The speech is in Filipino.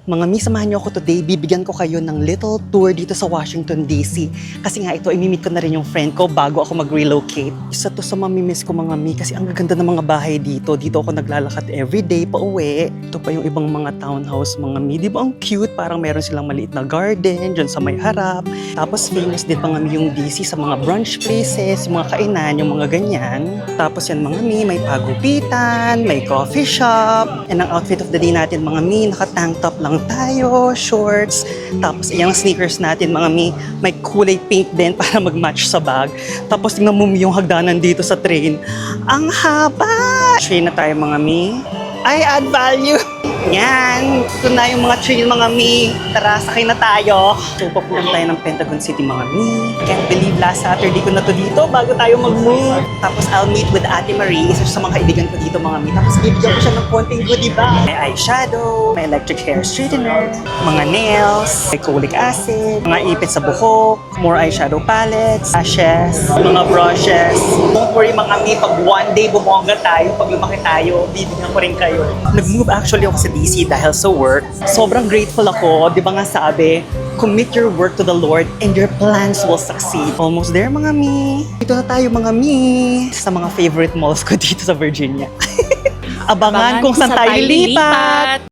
Mga mi, samahan niyo ako today. Bibigyan ko kayo ng little tour dito sa Washington, D.C. Kasi nga ito, imimit ko na rin yung friend ko bago ako mag-relocate. Isa to sa mamimiss ko mga mi kasi ang gaganda ng mga bahay dito. Dito ako naglalakad everyday pa uwi. Ito pa yung ibang mga townhouse mga mi. Di ba ang cute? Parang meron silang maliit na garden dyan sa may harap. Tapos famous din mga mi yung D.C. sa mga brunch places, yung mga kainan, yung mga ganyan. Tapos yan mga mi, may pagupitan, may coffee shop. And ang outfit of the day natin mga mi, naka-tank top lang tayo, shorts, tapos yung sneakers natin mga mi, may kulay pink din para mag-match sa bag. Tapos tingnan mo yung hagdanan dito sa train. Ang haba! Train na tayo mga mi. I add value! Yan! Ito na yung mga train mga mi. Tara, sakay na tayo. So, papunta tayo ng Pentagon City mga mi. Can't believe last Saturday ko na to dito bago tayo mag-move. Tapos I'll meet with Ate Marie, isa sa mga kaibigan ko dito mga mi. Tapos bibigyan ko siya ng konting goodie bag. May eyeshadow, may electric hair straightener, mga nails, may folic acid, mga ipit sa buhok, more eyeshadow palettes, lashes, mga brushes. Don't worry mga mi, pag one day bumongga tayo, pag lumaki tayo, bibigyan ko rin kayo. Nag-move actually ako sa DC dahil sa work. Sobrang grateful ako. Di ba nga sabi, commit your work to the Lord and your plans will succeed. Almost there mga mi. Dito na tayo mga mi. Sa mga favorite malls ko dito sa Virginia. Abangan kung saan tayo lilipat.